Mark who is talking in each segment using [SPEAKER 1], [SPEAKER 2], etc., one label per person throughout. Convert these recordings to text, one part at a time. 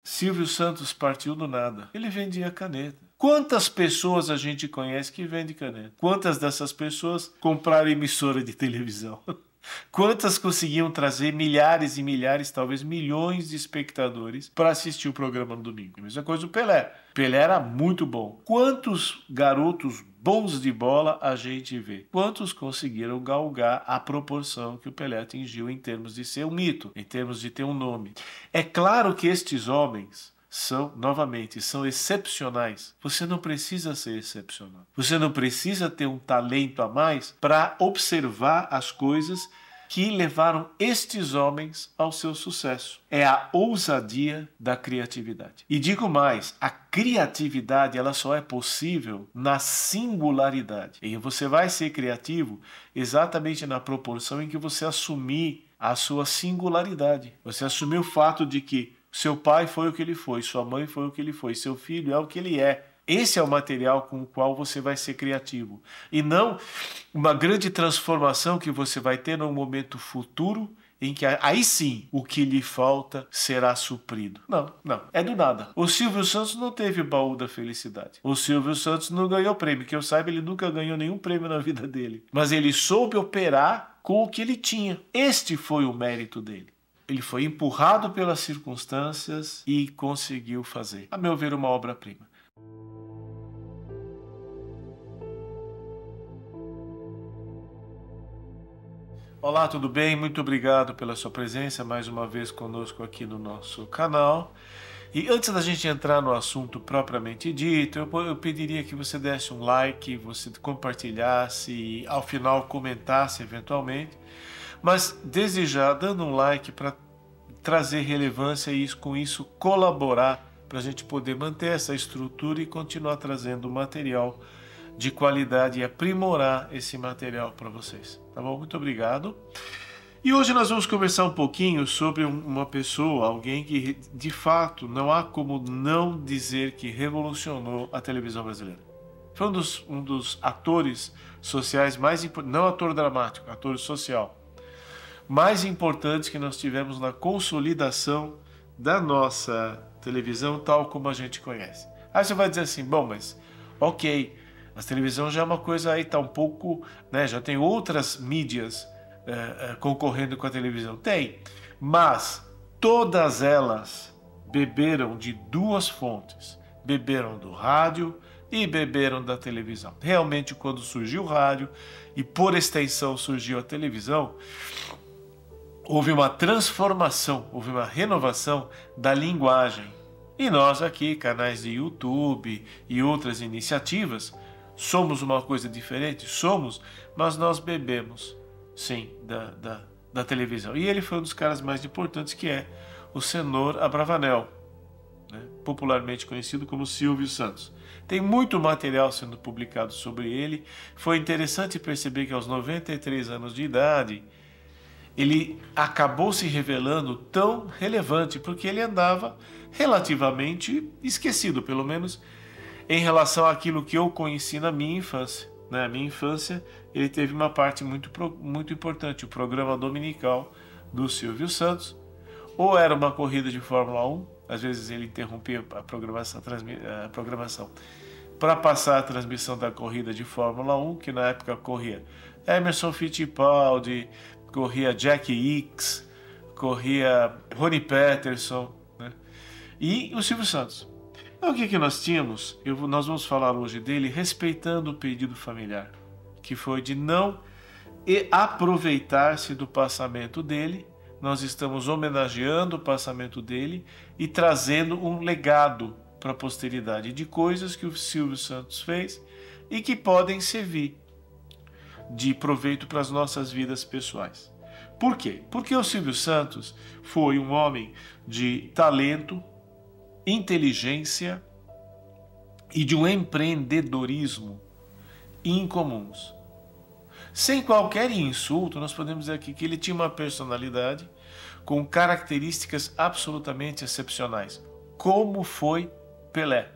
[SPEAKER 1] Silvio Santos partiu do nada. Ele vendia caneta. Quantas pessoas a gente conhece que vende caneta? Quantas dessas pessoas compraram emissora de televisão? Quantas conseguiam trazer milhares e milhares, talvez milhões de espectadores para assistir o programa no domingo? A mesma coisa do Pelé. Pelé era muito bom. Quantos garotos bons de bola a gente vê? Quantos conseguiram galgar a proporção que o Pelé atingiu em termos de ser um mito, em termos de ter um nome? É claro que estes homens são excepcionais. Você não precisa ser excepcional. Você não precisa ter um talento a mais para observar as coisas que levaram estes homens ao seu sucesso. É a ousadia da criatividade. E digo mais, a criatividade ela só é possível na singularidade. E você vai ser criativo exatamente na proporção em que você assumir a sua singularidade. Você assumir o fato de que seu pai foi o que ele foi, sua mãe foi o que ele foi, seu filho é o que ele é. Esse é o material com o qual você vai ser criativo. E não uma grande transformação que você vai ter num momento futuro em que aí sim o que lhe falta será suprido. Não. É do nada. O Silvio Santos não teve baú da felicidade. O Silvio Santos não ganhou prêmio. Que eu saiba, ele nunca ganhou nenhum prêmio na vida dele. Mas ele soube operar com o que ele tinha. Este foi o mérito dele. Ele foi empurrado pelas circunstâncias e conseguiu fazer, a meu ver, uma obra-prima. Olá, tudo bem? Muito obrigado pela sua presença mais uma vez conosco aqui no nosso canal. E antes da gente entrar no assunto propriamente dito, eu pediria que você desse um like, você compartilhasse e ao final comentasse eventualmente. Mas desde já, dando um like para trazer relevância e com isso colaborar para a gente poder manter essa estrutura e continuar trazendo material de qualidade e aprimorar esse material para vocês. Tá bom? Muito obrigado. E hoje nós vamos conversar um pouquinho sobre uma pessoa, alguém que de fato não há como não dizer que revolucionou a televisão brasileira. Foi um dos atores sociais mais importantes, não ator dramático, ator social, mais importantes que nós tivemos na consolidação da nossa televisão tal como a gente conhece. Aí você vai dizer assim, bom, mas ok, a televisão já é uma coisa aí, tá um pouco, né, já tem outras mídias concorrendo com a televisão. Tem, mas todas elas beberam de duas fontes, beberam do rádio e beberam da televisão. Realmente, quando surgiu o rádio e por extensão surgiu a televisão, houve uma transformação, houve uma renovação da linguagem. E nós aqui, canais de YouTube e outras iniciativas, somos uma coisa diferente? Somos, mas nós bebemos, sim, da televisão. E ele foi um dos caras mais importantes, que é o Senhor Abravanel, né? Popularmente conhecido como Silvio Santos. Tem muito material sendo publicado sobre ele. Foi interessante perceber que aos 93 anos de idade, ele acabou se revelando tão relevante, porque ele andava relativamente esquecido, pelo menos em relação àquilo que eu conheci na minha infância. Na minha infância, ele teve uma parte muito importante, o programa dominical do Silvio Santos. Ou era uma corrida de Fórmula 1, às vezes ele interrompia a programação para passar a transmissão da corrida de Fórmula 1, que na época corria Emerson Fittipaldi, corria Jack Ickx, corria Ronnie Peterson, né? E o Silvio Santos. Então, o que nós tínhamos? Nós vamos falar hoje dele respeitando o pedido familiar, que foi de não aproveitar-se do passamento dele. Nós estamos homenageando o passamento dele e trazendo um legado para a posteridade de coisas que o Silvio Santos fez e que podem servir de proveito para as nossas vidas pessoais. Por quê? Porque o Silvio Santos foi um homem de talento, inteligência e de um empreendedorismo incomuns. Sem qualquer insulto, nós podemos dizer aqui que ele tinha uma personalidade com características absolutamente excepcionais, como foi Pelé.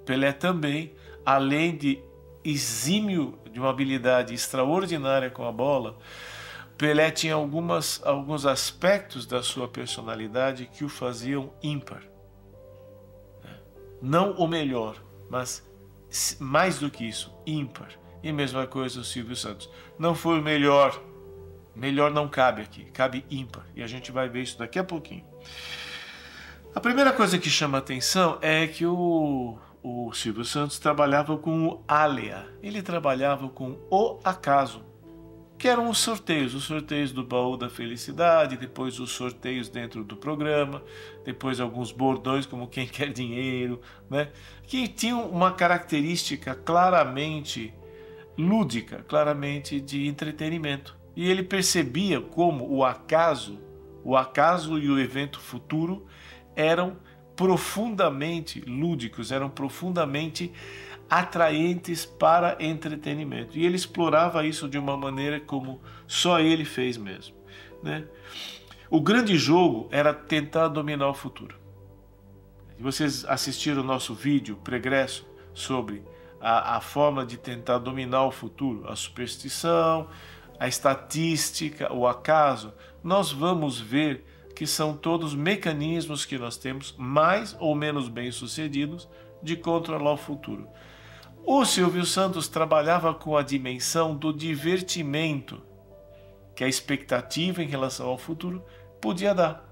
[SPEAKER 1] Pelé também, além de exímio, de uma habilidade extraordinária com a bola, Pelé tinha alguns aspectos da sua personalidade que o faziam ímpar. Não o melhor, mas mais do que isso, ímpar. E mesma coisa o Silvio Santos. Não foi o melhor. Melhor não cabe aqui, cabe ímpar. E a gente vai ver isso daqui a pouquinho. A primeira coisa que chama atenção é que o Silvio Santos trabalhava com o Alea. Ele trabalhava com o acaso, que eram os sorteios do Baú da Felicidade, depois os sorteios dentro do programa, depois alguns bordões como Quem Quer Dinheiro, né? Que tinham uma característica claramente lúdica, claramente de entretenimento. E ele percebia como o acaso e o evento futuro eram profundamente lúdicos, eram profundamente atraentes para entretenimento. E ele explorava isso de uma maneira como só ele fez mesmo, né? O grande jogo era tentar dominar o futuro. Vocês assistiram o nosso vídeo pregresso sobre a forma de tentar dominar o futuro, a superstição, a estatística, o acaso. Nós vamos ver que são todos mecanismos que nós temos, mais ou menos bem-sucedidos, de controlar o futuro. O Silvio Santos trabalhava com a dimensão do divertimento que a expectativa em relação ao futuro podia dar.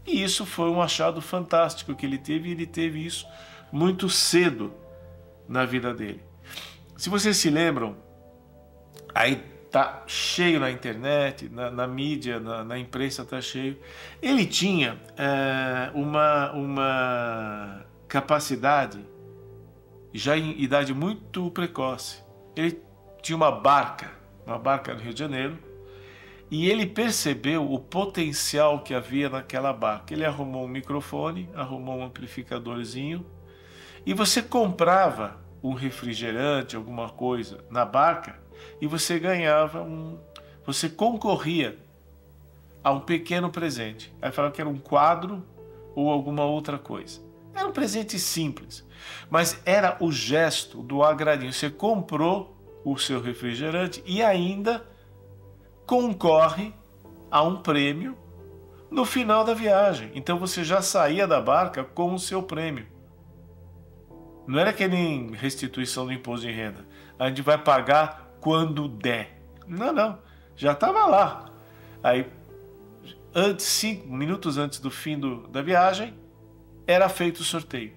[SPEAKER 1] E isso foi um achado fantástico que ele teve, e ele teve isso muito cedo na vida dele. Se vocês se lembram, aí tá cheio na internet, na mídia, na imprensa tá cheio. Ele tinha uma capacidade, já em idade muito precoce. Ele tinha uma barca no Rio de Janeiro, e ele percebeu o potencial que havia naquela barca. Ele arrumou um microfone, arrumou um amplificadorzinho, e você comprava um refrigerante, alguma coisa na barca, e você ganhava você concorria a um pequeno presente. Aí falava que era um quadro ou alguma outra coisa. Era um presente simples, mas era o gesto do agradinho. Você comprou o seu refrigerante e ainda concorre a um prêmio no final da viagem. Então você já saía da barca com o seu prêmio. Não era que nem restituição do imposto de renda. A gente vai pagar quando der. Não. Já estava lá. Aí, 5 minutos antes do fim da viagem, era feito o sorteio.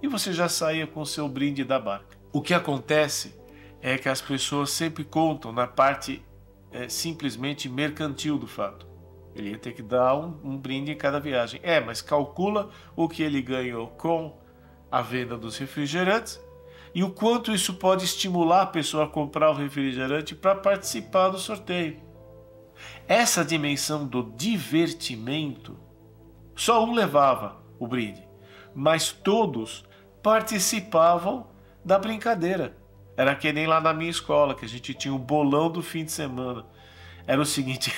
[SPEAKER 1] E você já saía com o seu brinde da barca. O que acontece é que as pessoas sempre contam na parte simplesmente mercantil do fato. Ele ia ter que dar um brinde em cada viagem. Mas calcula o que ele ganhou com a venda dos refrigerantes e o quanto isso pode estimular a pessoa a comprar o refrigerante para participar do sorteio. Essa dimensão do divertimento, só um levava o brinde, mas todos participavam da brincadeira. Era que nem lá na minha escola, que a gente tinha o bolão do fim de semana. Era o seguinte,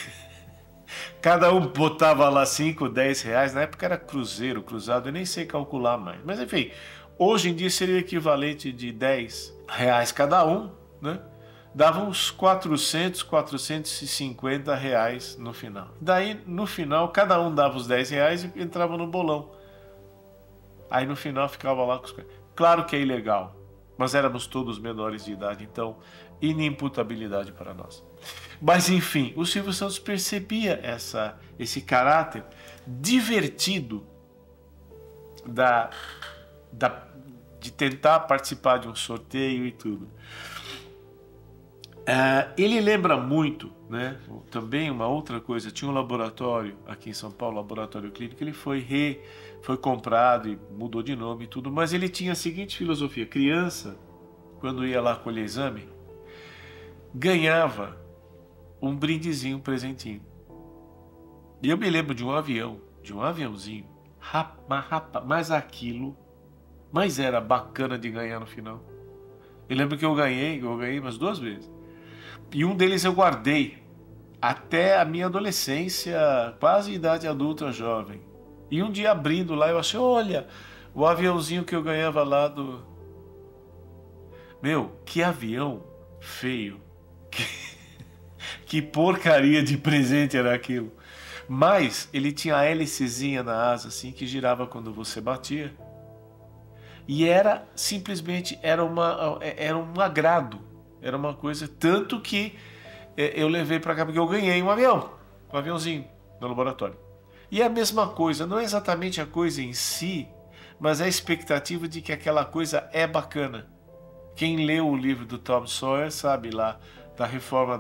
[SPEAKER 1] cada um botava lá 5, 10 reais, na época era cruzeiro, cruzado, eu nem sei calcular mais. Mas enfim, hoje em dia seria o equivalente de 10 reais cada um, né? Dava uns 400, 450 reais no final. Daí, no final, cada um dava os 10 reais e entrava no bolão. Aí no final ficava lá com os... Claro que é ilegal, mas éramos todos menores de idade, então inimputabilidade para nós. Mas enfim, o Silvio Santos percebia esse caráter divertido de tentar participar de um sorteio e tudo. Ele lembra muito, né? Também uma outra coisa, tinha um laboratório aqui em São Paulo, laboratório clínico, ele foi comprado e mudou de nome e tudo, mas ele tinha a seguinte filosofia: criança, quando ia lá colher exame, ganhava um brindezinho, um presentinho. E eu me lembro de um aviãozinho, mas aquilo, mas era bacana de ganhar no final. Eu lembro que eu ganhei umas 2 vezes. E um deles eu guardei até a minha adolescência, quase idade adulta jovem. E um dia abrindo lá, eu achei, olha, o aviãozinho que eu ganhava lá do... Meu, que avião feio. Que porcaria de presente era aquilo. Mas ele tinha a hélicezinha na asa, assim, que girava quando você batia. E simplesmente era um agrado, era uma coisa, tanto que eu levei para cá porque eu ganhei um aviãozinho no laboratório. E é a mesma coisa, não é exatamente a coisa em si, mas a expectativa de que aquela coisa é bacana. Quem leu o livro do Tom Sawyer sabe lá da reforma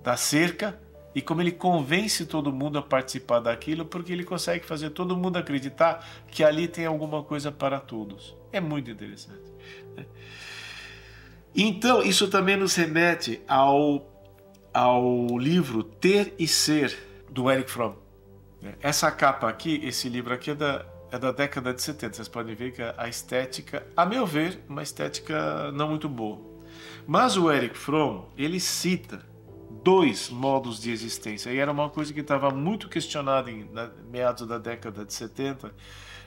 [SPEAKER 1] da cerca e como ele convence todo mundo a participar daquilo, porque ele consegue fazer todo mundo acreditar que ali tem alguma coisa para todos. É muito interessante. Então, isso também nos remete ao livro Ter e Ser, do Erich Fromm. Essa capa aqui, esse livro aqui é da década de 70. Vocês podem ver que a estética, a meu ver, uma estética não muito boa. Mas o Erich Fromm, ele cita 2 modos de existência. E era uma coisa que estava muito questionada em meados da década de 70.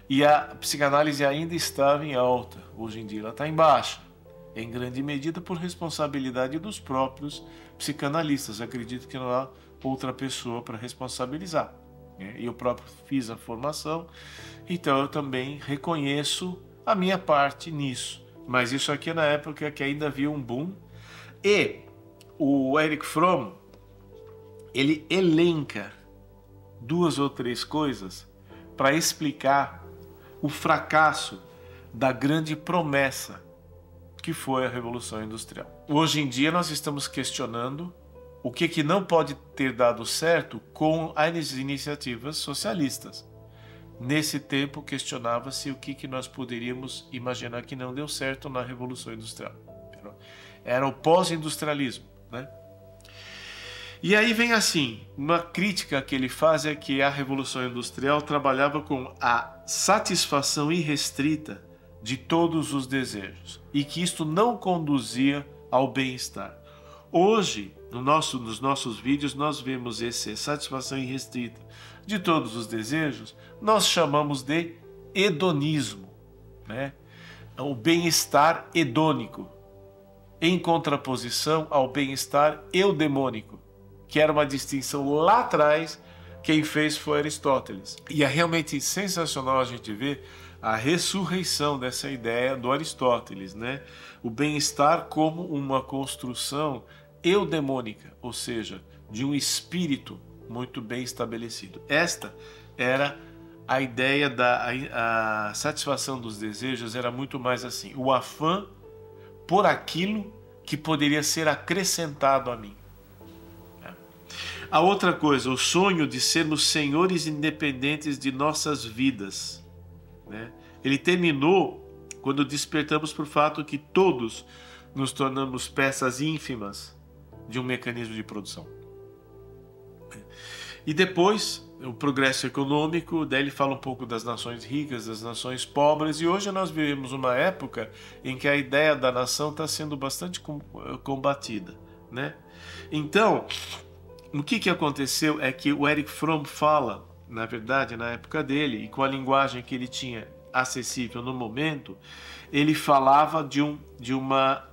[SPEAKER 1] E a psicanálise ainda estava em alta. Hoje em dia ela está em baixa. Em grande medida por responsabilidade dos próprios psicanalistas. Acredito que não há outra pessoa para responsabilizar. Eu próprio fiz a formação, então eu também reconheço a minha parte nisso. Mas isso aqui é na época que ainda havia um boom. E o Erich Fromm, ele elenca 2 ou 3 coisas para explicar o fracasso da grande promessa que foi a Revolução Industrial. Hoje em dia nós estamos questionando o que não pode ter dado certo com as iniciativas socialistas. Nesse tempo questionava-se o que nós poderíamos imaginar que não deu certo na Revolução Industrial. Era o pós-industrialismo, né? E aí vem assim, uma crítica que ele faz é que a Revolução Industrial trabalhava com a satisfação irrestrita de todos os desejos e que isto não conduzia ao bem-estar. Hoje, nos nossos vídeos, nós vemos essa satisfação irrestrita de todos os desejos, nós chamamos de hedonismo, né? O bem-estar hedônico, em contraposição ao bem-estar eudemônico, que era uma distinção lá atrás, quem fez foi Aristóteles. E é realmente sensacional a gente ver a ressurreição dessa ideia do Aristóteles, né? O bem-estar como uma construção eudemônica, ou seja, de um espírito muito bem estabelecido. Esta era a ideia a satisfação dos desejos, era muito mais assim, o afã por aquilo que poderia ser acrescentado a mim. A outra coisa, o sonho de sermos senhores independentes de nossas vidas, né? Ele terminou quando despertamos para o fato que todos nos tornamos peças ínfimas de um mecanismo de produção. E depois, o progresso econômico, daí ele fala um pouco das nações ricas, das nações pobres, e hoje nós vivemos uma época em que a ideia da nação está sendo bastante combatida, né? Então, o que aconteceu é que o Erich Fromm fala, na verdade, na época dele, e com a linguagem que ele tinha acessível no momento, ele falava de uma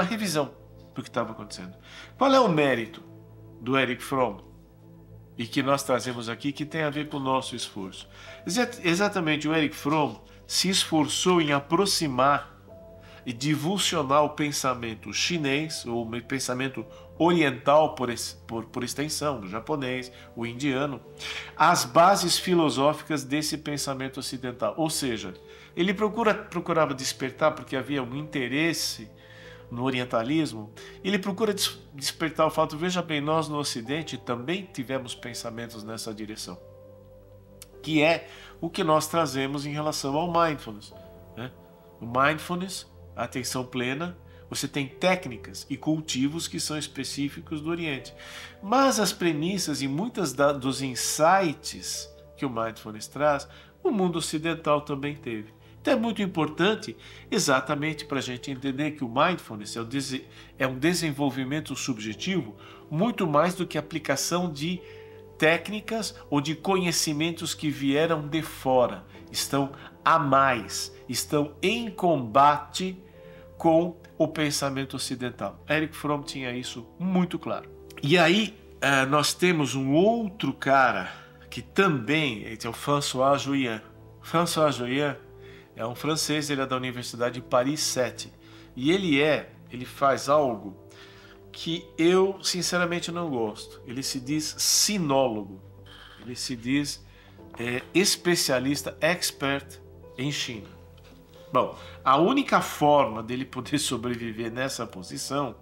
[SPEAKER 1] revisão do que estava acontecendo. Qual é o mérito do Erich Fromm e que nós trazemos aqui, que tem a ver com o nosso esforço? Exatamente, o Erich Fromm se esforçou em aproximar e divulsionar o pensamento chinês, ou o pensamento oriental por extensão, o japonês, o indiano, as bases filosóficas desse pensamento ocidental. Ou seja, ele procurava despertar, porque havia um interesse no orientalismo, ele procura despertar o fato, veja bem, nós no Ocidente também tivemos pensamentos nessa direção, que é o que nós trazemos em relação ao mindfulness, né? O mindfulness, a atenção plena, você tem técnicas e cultivos que são específicos do Oriente. Mas as premissas e muitos dos insights que o mindfulness traz, o mundo ocidental também teve. Então é muito importante exatamente para a gente entender que o mindfulness é um desenvolvimento subjetivo muito mais do que aplicação de técnicas ou de conhecimentos que vieram de fora. Estão a mais, estão em combate com o pensamento ocidental. Erich Fromm tinha isso muito claro. E aí nós temos um outro cara que também é o François Julian. François Joyen é um francês, ele é da Universidade de Paris 7. E ele faz algo que eu, sinceramente, não gosto. Ele se diz sinólogo. Ele se diz especialista, expert em China. Bom, a única forma dele poder sobreviver nessa posição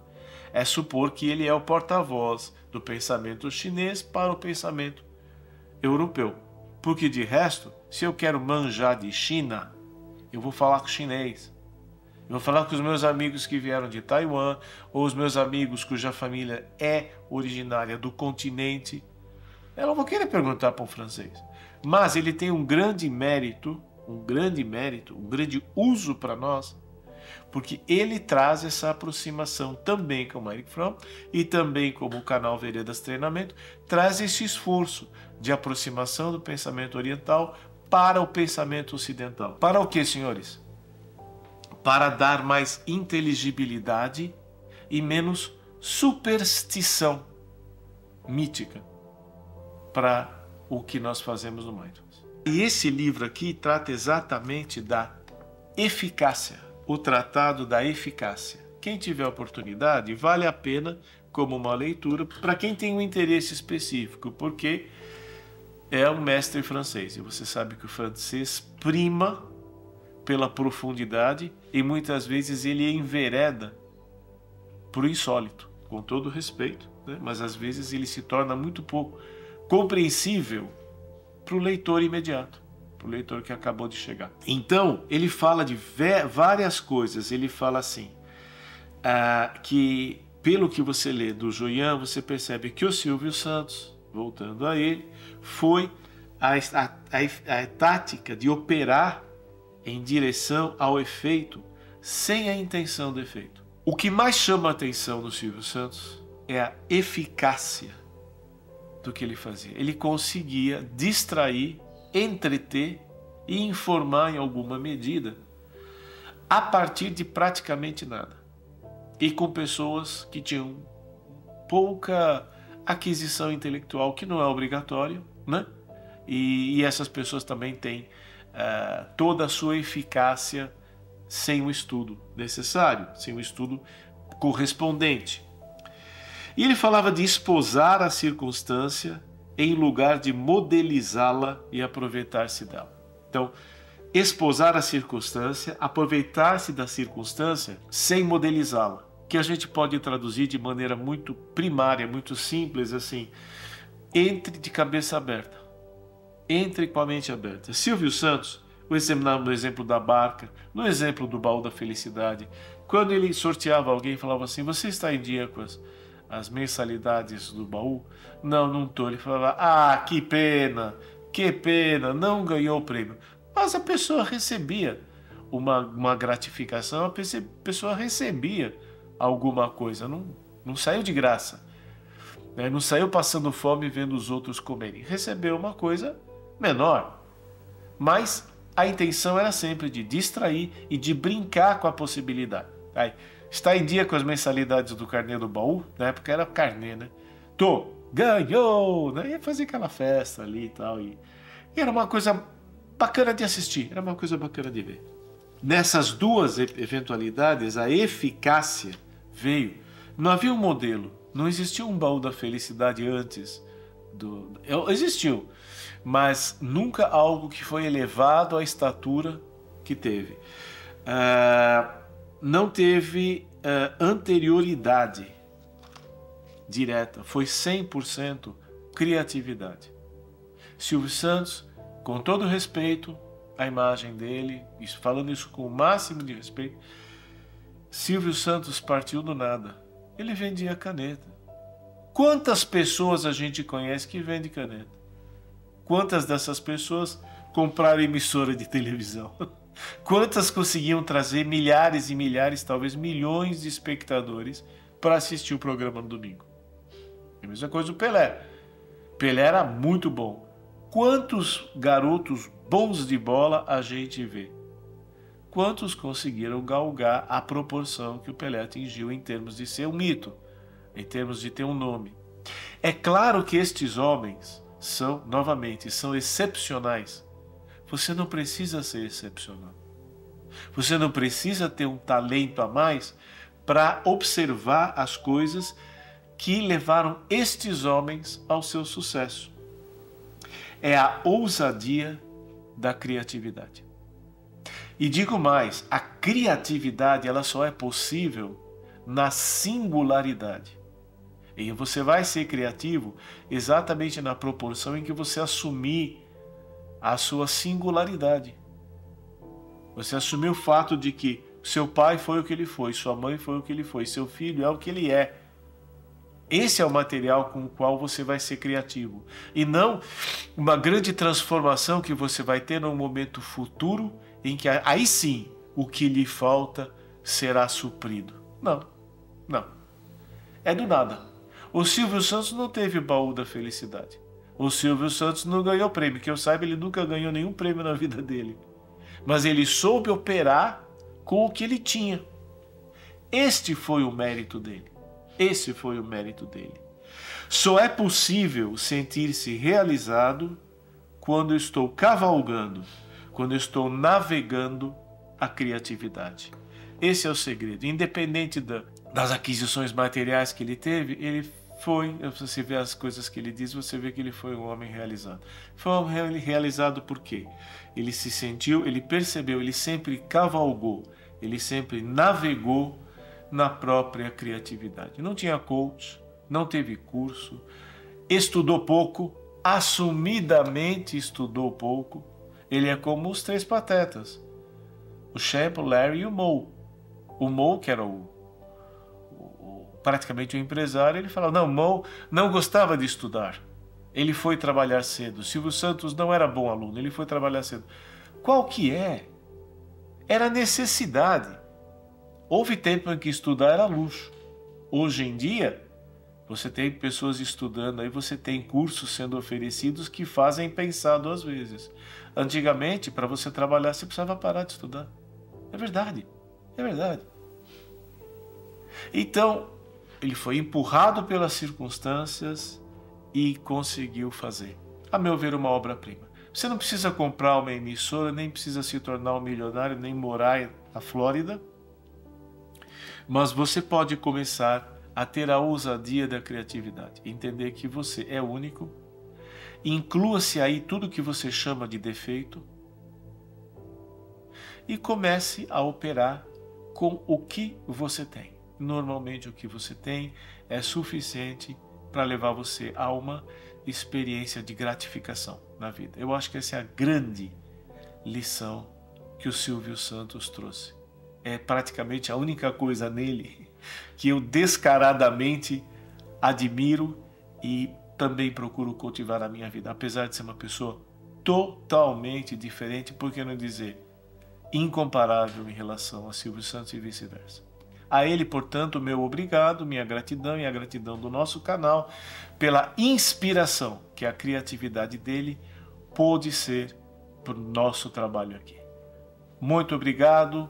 [SPEAKER 1] é supor que ele é o porta-voz do pensamento chinês para o pensamento europeu. Porque, de resto, se eu quero manjar de China, eu vou falar com chinês. Eu vou falar com os meus amigos que vieram de Taiwan, ou os meus amigos cuja família é originária do continente. Eu não vou querer perguntar para um francês. Mas ele tem um grande mérito, um grande uso para nós, porque ele traz essa aproximação também como Erich Fromm e também como o canal Veredas Treinamento, traz esse esforço de aproximação do pensamento oriental para o pensamento ocidental. Para o que, senhores? Para dar mais inteligibilidade e menos superstição mítica para o que nós fazemos no Mindfulness. E esse livro aqui trata exatamente da eficácia, o Tratado da Eficácia. Quem tiver oportunidade, vale a pena como uma leitura para quem tem um interesse específico, porque é um mestre francês, e você sabe que o francês prima pela profundidade e muitas vezes ele envereda para o insólito, com todo respeito, né? Mas às vezes ele se torna muito pouco compreensível para o leitor imediato, para o leitor que acabou de chegar. Então, ele fala de várias coisas. Ele fala assim, que pelo que você lê do Joyen, você percebe que o Silvio Santos, voltando a ele, foi a tática de operar em direção ao efeito sem a intenção do efeito. O que mais chama a atenção no Silvio Santos é a eficácia do que ele fazia. Ele conseguia distrair, entreter e informar em alguma medida a partir de praticamente nada. E com pessoas que tinham pouca aquisição intelectual, que não é obrigatório, né? E essas pessoas também têm toda a sua eficácia sem o estudo necessário, sem o estudo correspondente. E ele falava de esposar a circunstância em lugar de modelizá-la e aproveitar-se dela. Então, esposar a circunstância, aproveitar-se da circunstância sem modelizá-la, que a gente pode traduzir de maneira muito primária, muito simples, assim: entre de cabeça aberta, entre com a mente aberta. Silvio Santos, no exemplo da barca, no exemplo do baú da felicidade, quando ele sorteava alguém, falava assim: você está em dia com as mensalidades do baú? Não, não estou. Ele falava: que pena, não ganhou o prêmio. Mas a pessoa recebia uma gratificação, a pessoa recebia alguma coisa, não saiu de graça, né? Não saiu passando fome vendo os outros comerem, recebeu uma coisa menor, mas a intenção era sempre de distrair e de brincar com a possibilidade. Aí, está em dia com as mensalidades do carnê do baú? Na época era carnê, né? Ganhou! Né? Ia fazer aquela festa ali e tal. E era uma coisa bacana de assistir, era uma coisa bacana de ver. Nessas duas eventualidades, a eficácia veio. Não havia um modelo, não existia um baú da felicidade antes. Existiu, mas nunca algo que foi elevado à estatura que teve. Não teve anterioridade direta, foi 100% criatividade. Silvio Santos, com todo respeito à imagem dele, falando isso com o máximo de respeito, Silvio Santos partiu do nada. Ele vendia caneta. Quantas pessoas a gente conhece que vende caneta? Quantas dessas pessoas compraram emissora de televisão? Quantas conseguiam trazer milhares e milhares, talvez milhões de espectadores para assistir o programa no domingo? A mesma coisa do Pelé. Pelé era muito bom. Quantos garotos bons de bola a gente vê? Quantos conseguiram galgar a proporção que o Pelé atingiu em termos de ser um mito, em termos de ter um nome? É claro que estes homens são excepcionais. Você não precisa ser excepcional. Você não precisa ter um talento a mais para observar as coisas que levaram estes homens ao seu sucesso. É a ousadia da criatividade. E digo mais, a criatividade ela só é possível na singularidade. E você vai ser criativo exatamente na proporção em que você assumir a sua singularidade. Você assumir o fato de que seu pai foi o que ele foi, sua mãe foi o que ele foi, seu filho é o que ele é. Esse é o material com o qual você vai ser criativo. E não uma grande transformação que você vai ter num momento futuro em que aí sim o que lhe falta será suprido. Não, não. É do nada. O Silvio Santos não teve baú da felicidade. O Silvio Santos não ganhou prêmio. Que eu saiba, ele nunca ganhou nenhum prêmio na vida dele. Mas ele soube operar com o que ele tinha. Este foi o mérito dele. Esse foi o mérito dele. Só é possível sentir-se realizado quando estou cavalgando, quando estou navegando a criatividade. Esse é o segredo. Independente das aquisições materiais que ele teve, ele foi, você vê as coisas que ele diz, você vê que ele foi um homem realizado. Foi um homem realizado por quê? Ele se sentiu, ele percebeu, ele sempre cavalgou, ele sempre navegou na própria criatividade. Não tinha coach, não teve curso, estudou pouco, assumidamente estudou pouco. Ele é como os três patetas, o Champ, o Larry e o Moe. O Moe, que era praticamente o empresário, ele falava, não, Moe não gostava de estudar. Ele foi trabalhar cedo. Silvio Santos não era bom aluno, ele foi trabalhar cedo. Qual que é? Era necessidade. Houve tempo em que estudar era luxo. Hoje em dia, você tem pessoas estudando, aí você tem cursos sendo oferecidos que fazem pensar duas vezes. Antigamente, para você trabalhar, você precisava parar de estudar. É verdade, é verdade. Então, ele foi empurrado pelas circunstâncias e conseguiu fazer, a meu ver, uma obra-prima. Você não precisa comprar uma emissora, nem precisa se tornar um milionário, nem morar na Flórida, mas você pode começar a ter a ousadia da criatividade, entender que você é único, inclua-se aí tudo que você chama de defeito e comece a operar com o que você tem. Normalmente o que você tem é suficiente para levar você a uma experiência de gratificação na vida. Eu acho que essa é a grande lição que o Silvio Santos trouxe. É praticamente a única coisa nele que eu descaradamente admiro e também procuro cultivar na minha vida. Apesar de ser uma pessoa totalmente diferente, por que não dizer incomparável em relação a Silvio Santos e vice-versa. A ele, portanto, meu obrigado, minha gratidão e a gratidão do nosso canal pela inspiração que a criatividade dele pôde ser para o nosso trabalho aqui. Muito obrigado.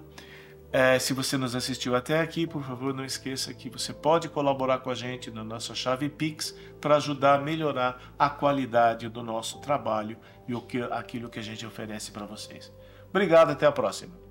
[SPEAKER 1] Se você nos assistiu até aqui, por favor, não esqueça que você pode colaborar com a gente na nossa chave Pix para ajudar a melhorar a qualidade do nosso trabalho e aquilo que a gente oferece para vocês. Obrigado, até a próxima.